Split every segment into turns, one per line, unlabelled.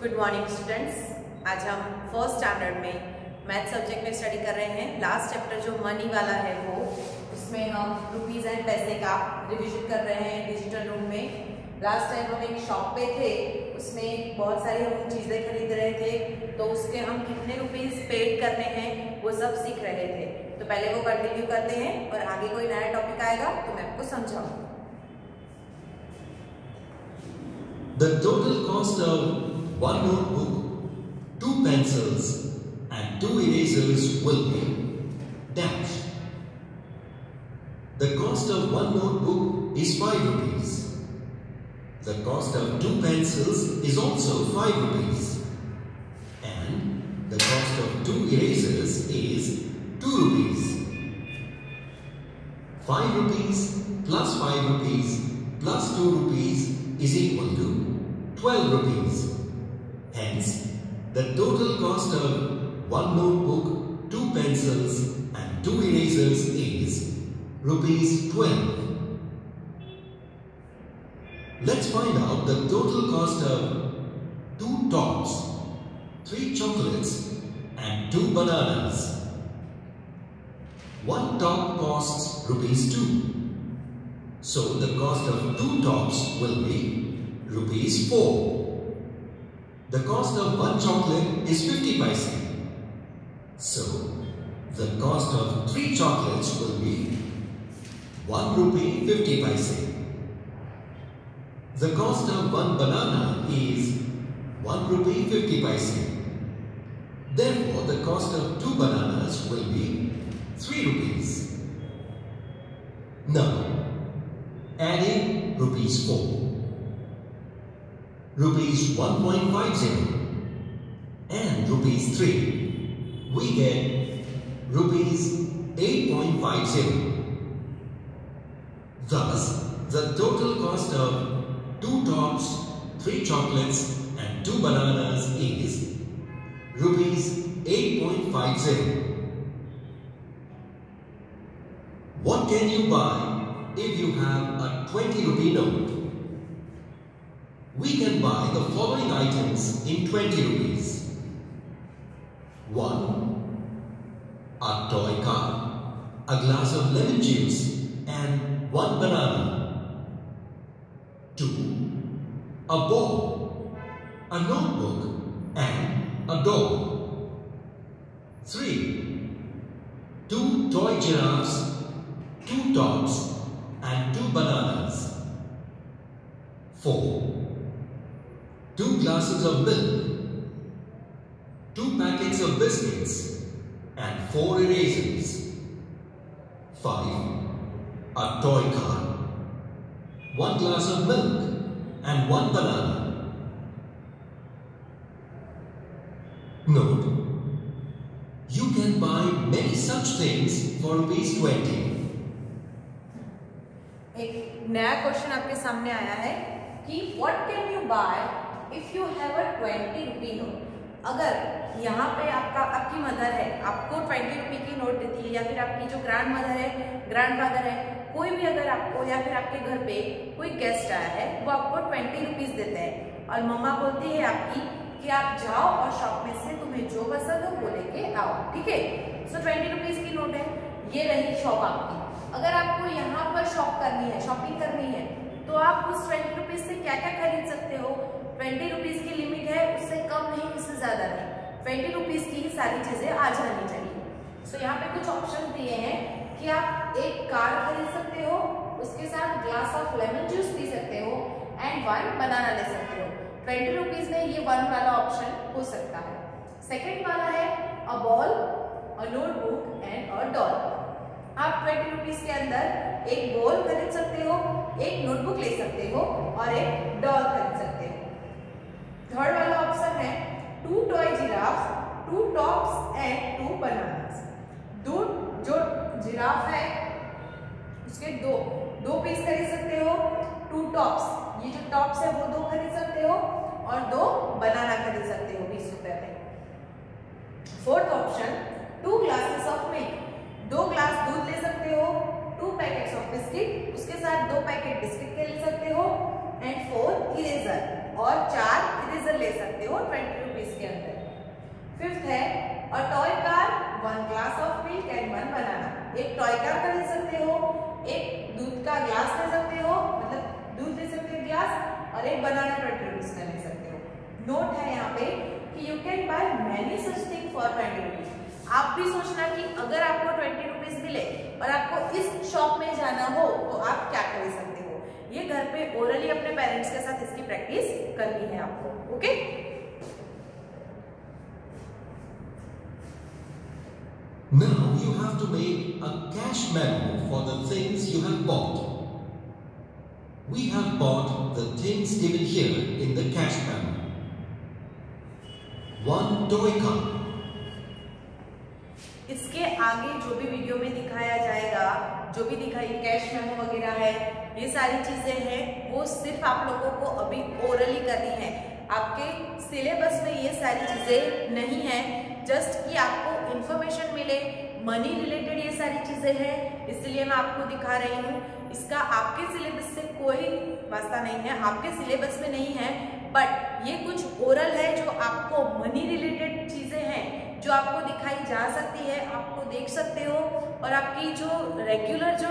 Good morning students. आज हम first standard में मैथ सब्जेक्ट में स्टडी कर रहे हैं। लास्ट चैप्टर जो मनी वाला है वो उसमें हम रुपीस एंड पैसे का रिवीजन कर रहे हैं डिजिटल रूम में। लास्ट टाइम हम एक शॉप पे थे, उसमें बहुत सारी हम चीज़ें खरीद रहे थे, तो उसके हम कितने रुपीस पेड करने हैं वो सब सीख रहे थे। तो पहले वो कंटिन्यू करते हैं और आगे कोई नया टॉपिक आएगा तो मैं आपको समझाऊंगा।
The total cost of one notebook, 2 pencils and 2 erasers will be dash. The cost of one notebook is 5 rupees. The cost of 2 pencils is also 5 rupees. And the cost of 2 erasers is 2 rupees. 5 rupees plus 5 rupees plus 2 rupees is equal to 12 rupees. Hence, the total cost of one notebook, 2 pencils and 2 erasers is rupees 12. Let's find out the total cost of 2 tops, 3 chocolates and 2 bananas. One top costs rupees 2. So the cost of 2 tops will be rupees 4. The cost of one chocolate is 50 paise. So the cost of 3 chocolates will be 1 rupee 50 paise. The cost of one banana is 1 rupee 50 paise. Therefore, the cost of 2 bananas will be 3 rupees. Now, adding rupees 4. Rupees 1.50 and rupees 3, we get rupees 8.50. Thus, the total cost of 2 tops, 3 chocolates and 2 bananas is rupees 8.50. What can you buy if you have a 20 rupee note? We can buy the following items in 20 rupees. 1. A toy car, a glass of lemon juice and 1 banana. 2. A ball, a notebook and a dog. 3. 2 toy giraffes, 2 tops and 2 bananas. 4. 2 glasses of milk, 2 packets of biscuits and 4 erasers. 5. A toy car, 1 glass of milk and 1 banana. Note, you can buy many such things for rupees 20.
एक नया question आपके सामने आया है कि what can you buy if you have a 20 rupee note. अगर यहाँ पे आपकी मदर है, आपको 20 रुपी की नोट देती है, या फिर आपकी जो ग्रैंड मदर है, ग्रैंड फादर है, कोई भी अगर आपको, या फिर आपके घर पे कोई गेस्ट आया है, वो आपको 20 रुपीज देते हैं और मम्मा बोलती है आपकी कि आप जाओ और शॉप में से तुम्हें जो पसंद हो वो लेके आओ, ठीक है। सो 20 रुपीज की नोट है, ये रही शॉप आपकी। अगर आपको यहाँ पर शॉपिंग करनी है तो आप उस 20 रुपीज से क्या क्या खरीद सकते हो। 20 रुपीज की लिमिट है, उससे कम नहीं, उससे ज्यादा नहीं। 20 रुपीज की ही सारी चीजें आ जानी चाहिए। सो यहाँ पे कुछ ऑप्शन दिए हैं कि आप एक कार खरीद सकते हो, उसके साथ glass of lemon juice P सकते हो एंड 1 बनाना ले सकते हो। 20 रुपीज में ये 1 वाला ऑप्शन हो सकता है। सेकेंड वाला है a ball, a notebook and a doll. आप 20 रुपीज के अंदर एक बॉल खरीद सकते हो, एक नोटबुक ले सकते हो और एक डॉल खरीद सकते हो। थर्ड वाला ऑप्शन है 2 toy giraffe, 2 tops and 2 bananas. जो जिराफ है उसके दो पीस खरीद सकते हो। 2 टॉप्स, ये जो टॉप्स है वो 2 खरीद सकते हो और 2 बनाना खरीद सकते हो 20 रुपए में। Fourth option 2 glasses of milk, 2 glass दूध ले सकते हो, 2 पैकेट्स ऑफ बिस्किट, उसके साथ 2 पैकेट बिस्किट के ले सकते हो एंड 4 इरेजर और 4 इरेजर फ्रीजर ले सकते हो 20 रुपीज के अंदर। फिफ्थ है a toy car, 1 glass of milk and 1 बनाना। एक टॉय कार खरीद सकते हो, एक दूध का ग्लास ले सकते हो, मतलब दूध ले सकते हो ग्लास, और एक बनाना 20 रुपीज का ले सकते हो। नोट है यहाँ पे कि you can by many such thing for 20 rupees. आप भी सोचना कि अगर आपको 20 रुपीज मिले और आपको इस शॉप में जाना हो तो आप क्या खरीद सकते हो। ये घर पे ओरली अपने पेरेंट्स के साथ इसकी प्रैक्टिस करनी है आपको। Okay,
Now you have to make a cash memo for the things you have bought. We have bought the things given here in the cash memo. 1 toy car.
इसके आगे जो भी वीडियो में दिखाया जाएगा, जो भी दिखाई कैश मेमो वगैरह है, ये सारी चीजें हैं, वो सिर्फ आप लोगों को अभी ओरली करनी है। आपके सिलेबस में ये सारी चीजें नहीं है, जस्ट कि आपको इंफॉर्मेशन मिले, मनी रिलेटेड ये सारी चीजें हैं, इसलिए मैं आपको दिखा रही हूँ। इसका आपके सिलेबस से कोई वास्ता नहीं है, आपके सिलेबस में नहीं है, बट ये कुछ ओरल है जो आपको मनी रिलेटेड चीजें हैं जो आपको दिखाई जा सकती है, आपको देख सकते हो, और आपकी जो रेगुलर जो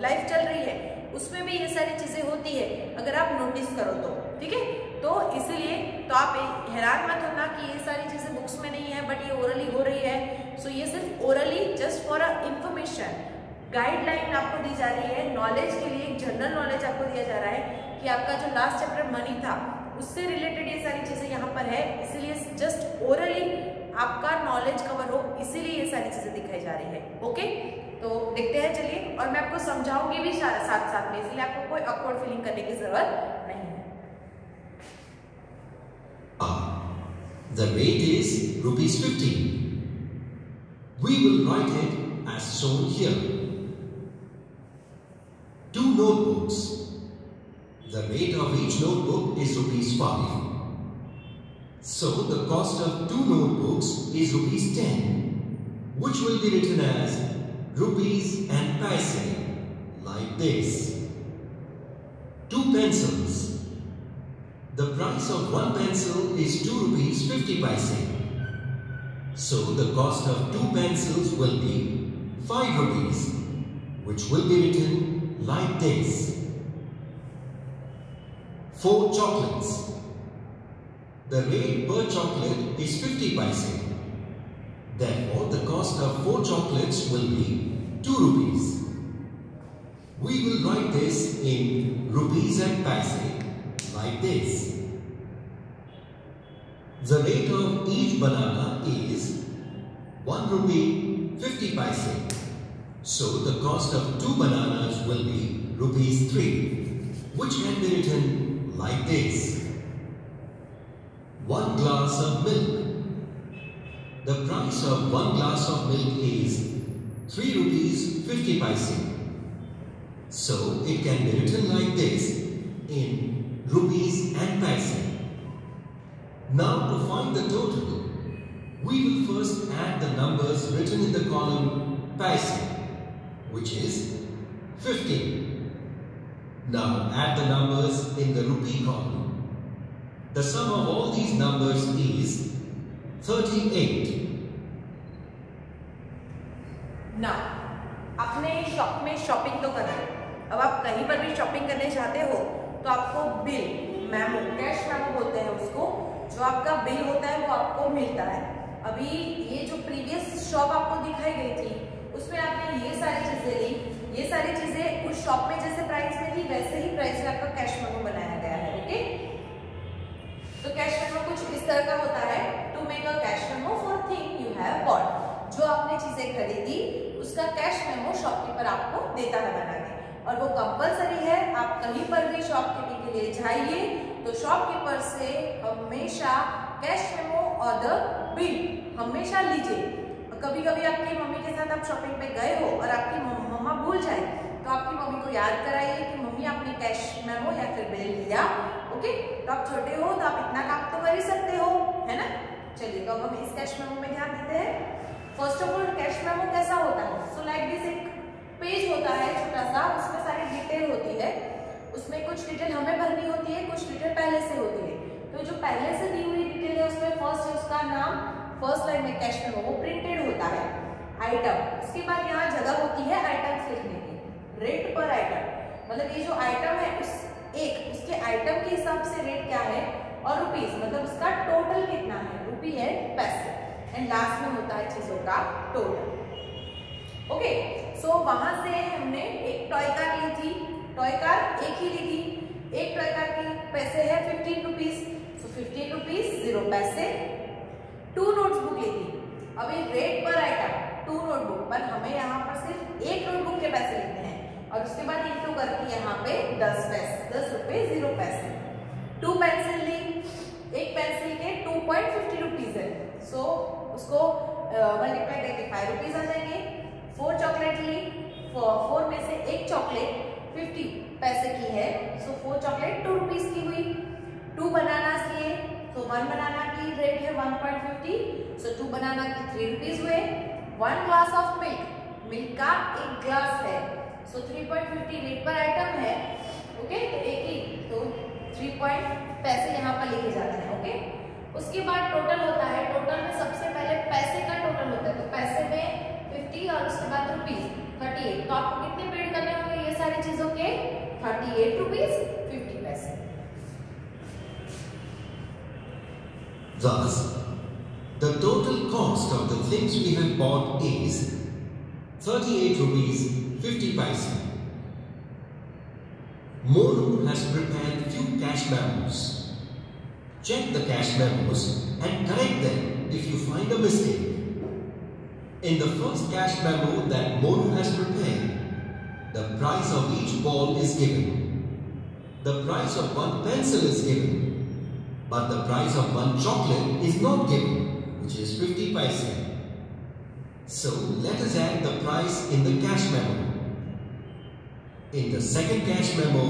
लाइफ चल रही है उसमें भी ये सारी चीजें होती है अगर आप नोटिस करो तो। ठीक है, तो इसलिए तो आप हैरान मत होना कि ये सारी चीजें बुक्स में नहीं है बट ये ओरली हो रही है। सो ये सिर्फ orally just for a information, guideline आपको दी जा रही है, नॉलेज के लिए एक जनरल नॉलेज आपको दिया जा रहा है कि आपका जो लास्ट चैप्टर मनी था उससे रिलेटेड ये सारी चीजें यहाँ पर है, इसीलिए जस्ट ओरली आपका नॉलेज कवर हो, इसीलिए ये सारी चीजें दिखाई जा रही है। ओके, तो देखते हैं चलिए, और मैं आपको समझाऊंगी भी साथ साथ में, इसलिए आपको कोई ऑकवर्ड फीलिंग करने की जरूरत नहीं है।
The rate is ₹15. We will write it as shown here. 2 notebooks. The rate of each notebook is ₹5. So the cost of 2 notebooks is ₹10, which will be written as rupees and paise, like this. 2 pencils. The price of 1 pencil is ₹2.50. So the cost of 2 pencils will be ₹5, which will be written like this. 4 chocolates. The rate per chocolate is 50 paise. Therefore, the cost of 4 chocolates will be ₹2. We will write this in rupees and paise like this. The rate of each banana is ₹1.50. So the cost of 2 bananas will be ₹3, which can be written like this. 1 glass of milk. The price of 1 glass of milk is ₹3.50. So it can be written like this in rupees and paise. Now to find the total, we will first add the numbers written in the column paise, which is 15. Now add the numbers in the rupee column. The sum of all these numbers is 38.
Now, अपने shop में shopping तो करना है। अब आप कहीं पर भी शॉपिंग करने चाहते हो तो आपको बिल, मेमो, कैश मेमो बोलते हैं उसको, जो आपका बिल होता है वो आपको मिलता है। अभी ये जो प्रीवियस शॉप आपको दिखाई गई थी उसमें आपने ये सारी चीजें ली, ये सारी चीजें उस शॉप में जैसे प्राइस में थी वैसे ही प्राइस में आपका कैश मेमो बनाया गया है। ओके, तो कैश मेमो कुछ इस तरह का होता है, to make a cash memo for thing you have bought. जो आपने चीजें खरीदी उसका कैश मेमो शॉपकीपर आपको देता है बना के, और वो कंपलसरी है। आप कहीं पर भी शॉपकीपिंग के लिए जाइए तो शॉपकीपर से हमेशा कैश मेमो और द बिल हमेशा लीजिए। कभी कभी आपकी मम्मी के साथ आप शॉपिंग पे गए हो और आपकी मम्मा भूल जाए तो आपकी मम्मी को याद कराइए कि मम्मी आपने कैश मेमो या फिर बिल लिया। ओके, तो आप छोटे हो तो आप इतना काम तो कर ही सकते हो, है ना। चलिए, तो अब हम इस कैश मेमो में ध्यान देते हैं। First of all cash memo कैसा होता है? सो लाइक दिस, एक पेज होता है छोटा सा, उसमें सारी डिटेल होती है, उसमें कुछ डिटेल हमें भरनी होती है, कुछ डिटेल पहले से होती है। तो जो पहले से दी हुई डिटेल है उसमें फर्स्ट है उसका नाम, फर्स्ट लाइन में कैश मेमो वो प्रिंटेड होता है आइटम। इसके बाद यहाँ जगह होती है आइटम्स लिखने की, रेट पर आइटम, मतलब ये जो आइटम है उसके आइटम के हिसाब से रेट क्या है, और रुपीस मतलब उसका टोटल कितना है, रुपी है पैसे, एंड लास्ट में होता है चीजों का टोटल। ओके, सो वहां से हमने एक टॉय कार ली थी, टॉय कार एक ही ली थी, एक टॉय कार की पैसे है 15 रुपीज, सो 15 रुपीज 0 पैसे। 2 नोटबुक ली थी, अभी रेट पर आइटम 2 नोटबुक पर हमें यहाँ पर सिर्फ एक नोटबुक के पैसे लिखने हैं, और उसके बाद इंटू करके यहाँ पे 10 पैसे, 10 रुपए 0 पैसे। 2 पेंसिल ली, एक पेंसिल के 2.50 रुपीज है, सो उसको मल्टीप्लाई करके 5 रुपीज आ जाएंगे। 4 चॉकलेट ली, 4 में से एक चॉकलेट 50 पैसे की है, सो 4 चॉकलेट 2 रुपीज की हुई। 2 बनानास लिए, तो 1 बनाना की रेट है 1.50, सो 2 बनाना की 3 रुपीज हुए। 1 ग्लास ऑफ मिल्क, मिल्क का एक ग्लास है, सो 3.50 रेट पर आइटम है। ओके, तो एक ही, तो 3 पैसे यहाँ पर लिखे जाते हैं। ओके, उसके बाद टोटल होता है, टोटल में सबसे पहले पैसे का टोटल होता है, तो पैसे में 50 और उसके बाद रुपीज 38, तो आपको कितने पेड करने होंगे ये सारी चीजों के 38 रुपीज 50 पैसे।
Thus, the total cost of the things we have bought is 38 rupees 50 paise. Monu has prepared few cash memos. Check the cash memos and correct them if you find a mistake. In the first cash memo that Monu has prepared, the price of each ball is given. The price of one pencil is given, but the price of one chocolate is not given, which is 50 paise. So let us add the price in the cash memo. In the second cash memo,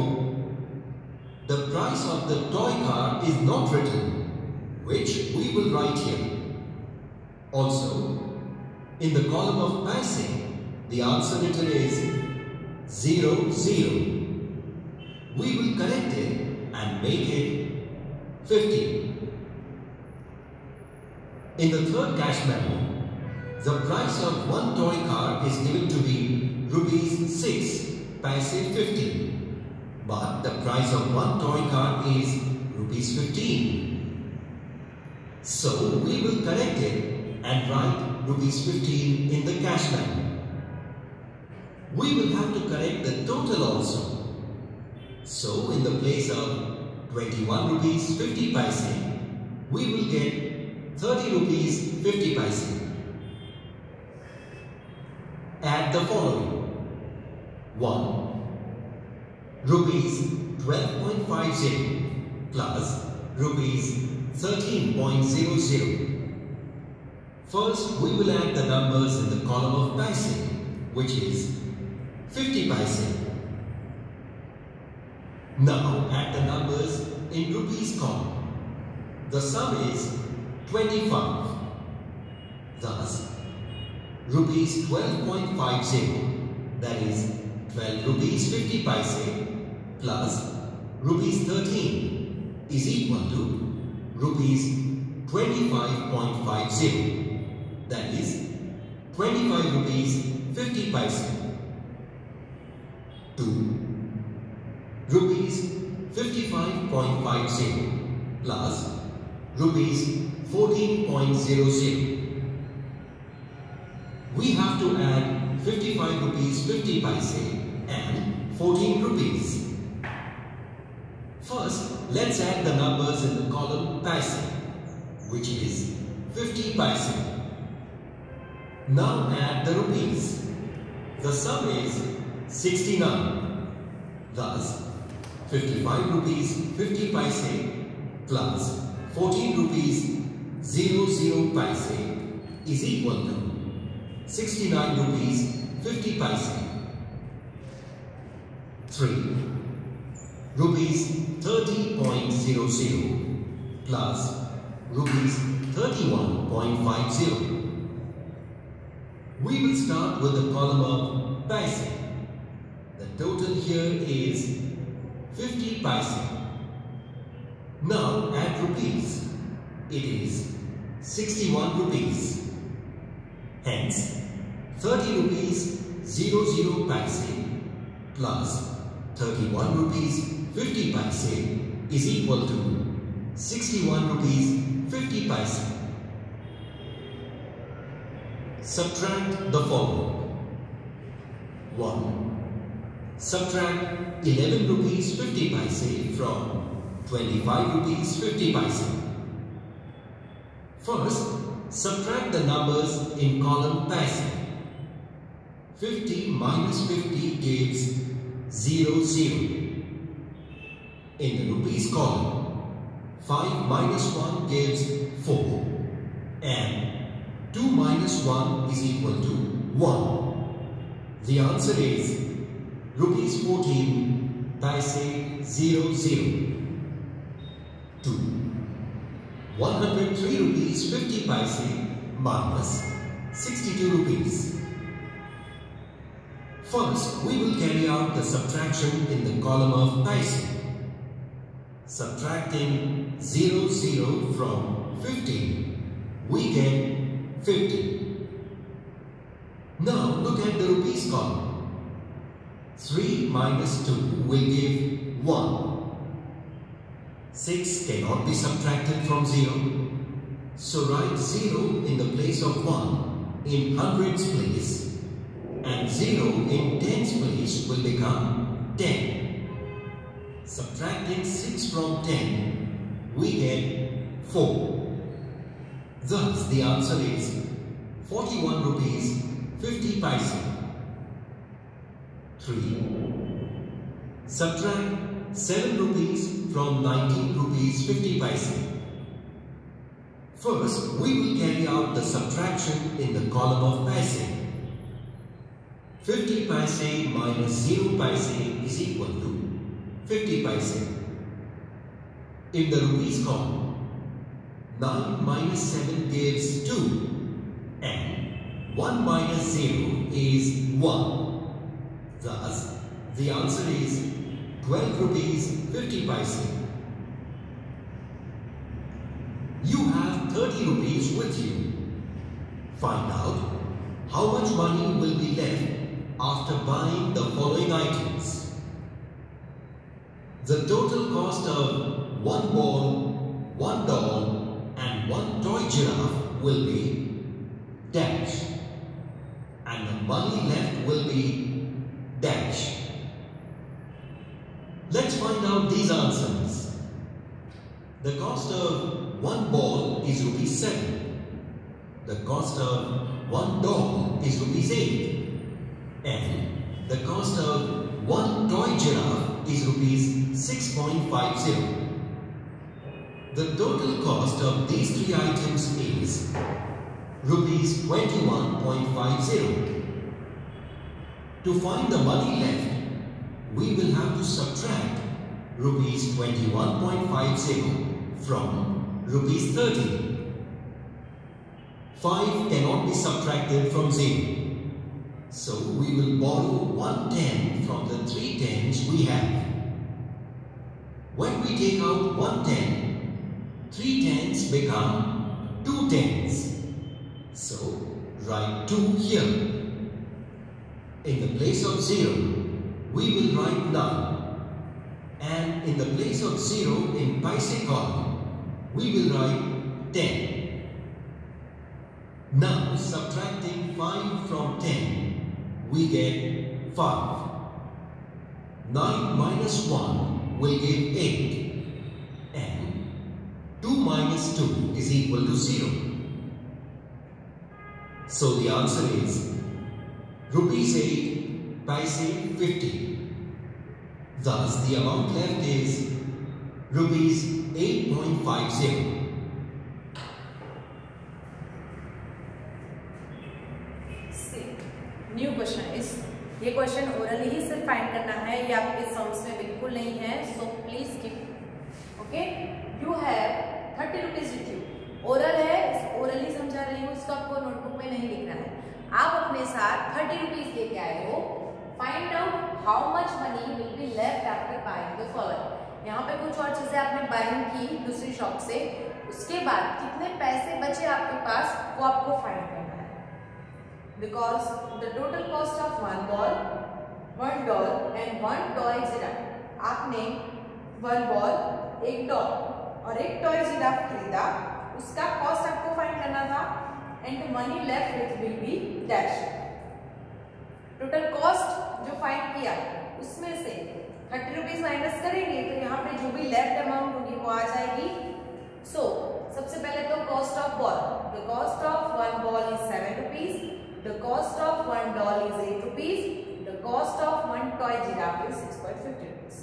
the price of the toy car is not written, which we will write here. Also, in the column of paise, the answer written is 0, 0. We will correct it and make it 50. In the third cash memo, the price of one toy car is given to be rupees 6 paise 50. But the price of one toy car is rupees 15. So we will correct it and write rupees 15 in the cash memo. We will have to correct the total also. So in the place of 21 rupees 50 paise, we will get 30 rupees 50 paise. Add the following. 1. Rupees 12.50 plus rupees 13.00. First, we will add the numbers in the column of paise, which is 50 paise. Now add the numbers in rupees column. The sum is 25. Thus, rupees 12.50, that is 12 rupees 50 paise plus rupees 13 is equal to rupees 25.50, that is 25 rupees 50 paise. 2. Rupees 55.50 plus rupees 14.00. We have to add 55 rupees 50 paise and 14 rupees. First, let's add the numbers in the column paise, which is 50 paise. Now add the rupees. The sum is 69. Thus, 55 rupees 50 paise plus 14 rupees 00 paise is equal to 69 rupees 50 paise. 3. Rupees 30.00 plus rupees 31.50. We will start with the column of paise. The total here is 50 paise. Now add rupees. It is 61 rupees. Hence, 30 rupees 00 paise plus 31 rupees 50 paise is equal to 61 rupees 50 paise. Subtract the following. 1. Subtract 11 rupees 50 paise from 25 rupees 50 paise. First, subtract the numbers in column paise. 50 minus 50 gives 0, 0. In the rupees column, 5 minus 1 gives 4 and 2 minus 1 is equal to 1. The answer is rupees 14 paise 00. 2. 103 rupees 50 paise minus 62 rupees. First, we will carry out the subtraction in the column of paise. Subtracting 00 from 50, we get 50. Now look at the rupees column. 3 minus 2 will give 1. 6 cannot be subtracted from 0. So write 0 in the place of 1 in hundreds place, and 0 in tens place will become 10. Subtracting 6 from 10, we get 4. Thus the answer is 41 rupees 50 paise. 3. Subtract 7 rupees from 19 rupees 50 paise. First, we will carry out the subtraction in the column of paise. 50 paise minus 0 paise is equal to 50 paise. In the rupees column, 9 minus 7 gives 2 and 1 minus 0 is 1. Thus, the answer is 12 rupees 50 paise. You have 30 rupees with you. Find out how much money will be left after buying the following items. The total cost of 1 ball, 1 doll and 1 toy giraffe will be dash, and the money left will be dash. Let's find out these answers. The cost of 1 ball is rupees 7. The cost of 1 doll is rupees 8. And the cost of 1 toy giraffe is rupees 6.50. The total cost of these 3 items is rupees 21.50. To find the money left, we will have to subtract rupees 21.50 from rupees 30. 5 cannot be subtracted from 0. So we will borrow 1 10 from the 3 tens we have. When we take out 1 10, 3 tens become 2 tens. So write 2 here. In the place of 0, we will write 9. And in the place of 0 in paise column, we will write 10. Now subtracting 5 from 10, we get 5. 9 minus 1 will give 8. And 2 minus 2 is equal to 0. So the answer is rupees 8 paise 50. Thus the amount left is rupees 8.50.
New question is, ये question orally ही सिर्फ find करना है, ये आपके sums में बिल्कुल नहीं है, so please keep okay. You have 30 rupees with you. Oral है, ओरली समझा रही हूँ, इसको आपको नोटबुक में नहीं लिखना है। आप अपने साथ 30 रुपीज लेके आए हो। Find out how much money will be left after buying the following. यहाँ पे कुछ और चीजें आपने बाइंग की दूसरी शॉप से, से उसके बाद कितने पैसे बचे आपके पास वो आपको फाइंड करना है। Because the total cost of one ball, one doll and one toy giraffe, आपने वन बॉल, एक डॉल और एक टॉय जिराफ खरीदा, उसका कॉस्ट आपको फाइंड करना था and the money left with will be dash. Total cost जो फाइंड किया उसमें से 30 रुपीज माइनस करेंगे तो यहाँ पे जो भी लेफ्ट अमाउंट होगी वो आ जाएगी। सो सबसे पहले तो cost of ball, the cost of one ball is 7 rupees, the cost of one doll is 8 rupees, the cost of one toy giraffe is 6.50 rupees.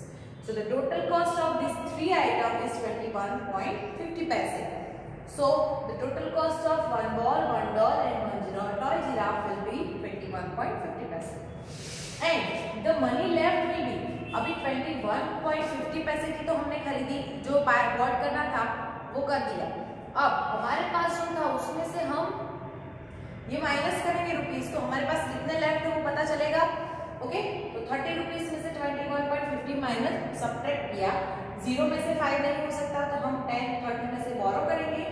So the total cost of these three items is 21.50 paise. So the total cost of one ball, one doll and one toy giraffe will be 21.50 paise. And the money left will be, अभी 21.50 पैसे की तो हमने खरीदी, जो bot करना था वो कर दिया। अब हमारे पास जो था उसमें से हम ये माइनस करेंगे रुपीस, तो हमारे पास कितने लेफ्ट है वो पता चलेगा। ओके, तो 30 रुपीज में से 21.50 माइनस सब्ट्रैक्ट किया, 0 में से 5 नहीं हो सकता तो हम 30 में से बोरो करेंगे,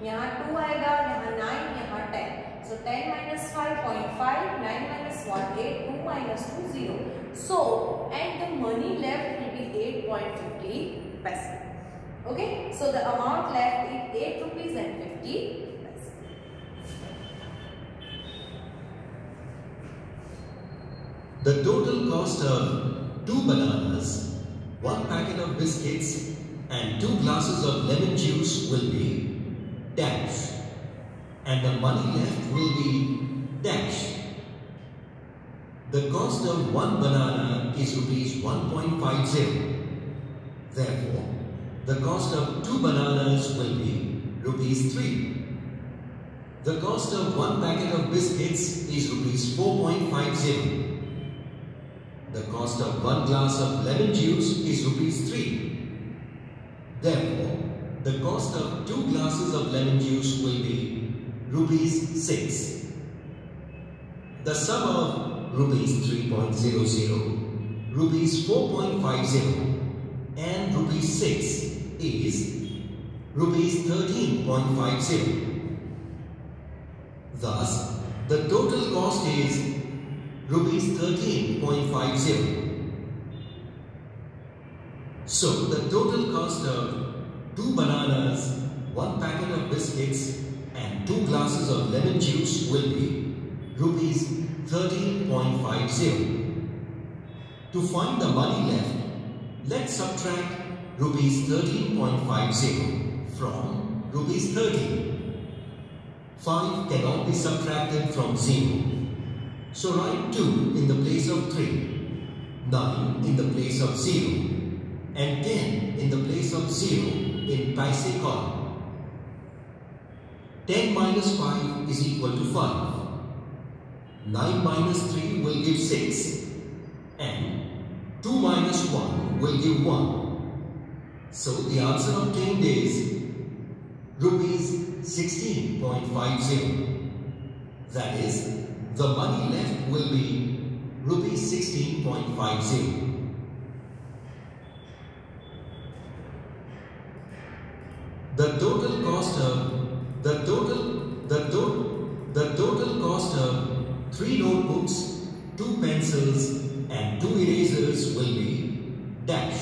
यहाँ 2 आएगा, यहाँ 9, यहाँ 10, so 10 minus 5.5, 9 minus 1 8, 2 minus 2 0, so and the money left will be 8.50 paise. Okay, so the amount left is 8 rupees and 50 paise.
The total cost of 2 bananas, 1 packet of biscuits and 2 glasses of lemon juice will be dash, and the money left will be dash. The cost of 1 banana is rupees 1.50. Therefore, the cost of 2 bananas will be rupees 3. The cost of 1 packet of biscuits is rupees 4.50. The cost of 1 glass of lemon juice is rupees 3. Therefore, the cost of 2 glasses of lemon juice will be rupees 6. The sum of rupees 3.00, rupees 4.50 and rupees 6 is rupees 13.50. Thus, the total cost is rupees 13.50. So the total cost of 2 bananas, 1 packet of biscuits and 2 glasses of lemon juice will be rupees 13.50. To find the money left, let's subtract rupees 13.50 from rupees 13. 5 cannot be subtracted from 0. So write 2 in the place of 3, 9 in the place of 0 and 10 in the place of 0 in paise column. 10 minus 5 is equal to 5. 9 minus 3 will give 6 and 2 minus 1 will give 1. So the answer obtained is rupees 16.50. That is, the money left will be rupees 16.50. The total cost of 3 notebooks, 2 pencils and 2 erasers will be dash,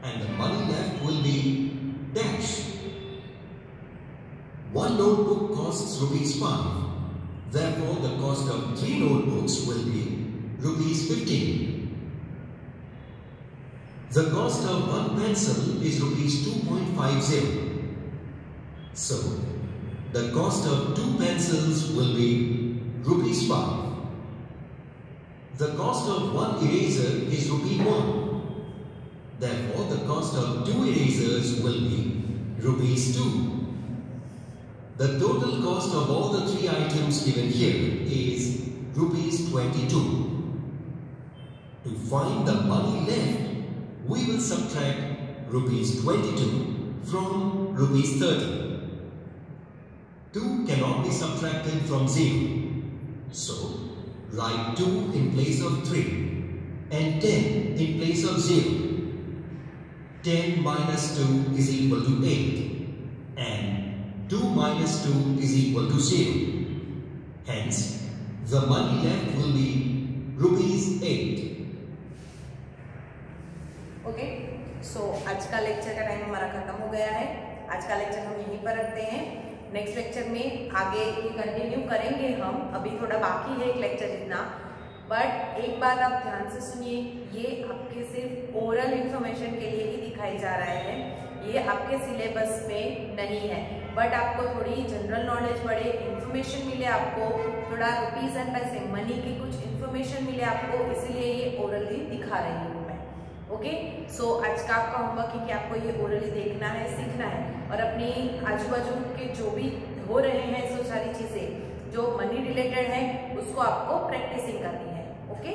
and the money left will be dash. 1 notebook costs rupees 5. Therefore, the cost of 3 notebooks will be rupees 15. The cost of 1 pencil is rupees 2.50. So, the cost of 2 pencils will be rupees 5. The cost of 1 eraser is rupee 1. Therefore, the cost of 2 erasers will be rupees 2. The total cost of all the 3 items given here is rupees 22. To find the money left, we will subtract rupees 22 from rupees 30. 2 cannot be subtracted from 0. So, write 2 in place of 3 and 10 in place of 0. 10 minus 2 is equal to 8. and 2 minus 2 is equal to 0. Hence, the money left will be ₹8.
Okay, सो आज का lecture का time हमारा खत्म हो गया है। आज का लेक्चर हम यहीं पर रखते हैं। नेक्स्ट लेक्चर में आगे ये कंटिन्यू करेंगे हम। अभी थोड़ा बाकी है एक लेक्चर जितना, बट एक बात आप ध्यान से सुनिए, ये आपके सिर्फ ओरल इंफॉर्मेशन के लिए ही दिखाई जा रहा है, ये आपके सिलेबस में नहीं है। बट आपको थोड़ी जनरल नॉलेज बढ़े, इंफॉर्मेशन मिले, आपको थोड़ा रुपीज एंड पैसे मनी की कुछ इंफॉर्मेशन मिले आपको, इसीलिए ये ओरली दिखा रही हूँ मैं। ओके, सो आज का आपका होमवर्क है कि आपको ये ओरली देखना है, सीखना है और अपनी आजू बाजू के जो भी हो रहे हैं सो सारी चीजें जो मनी रिलेटेड है उसको आपको प्रैक्टिसिंग करनी है। ओके।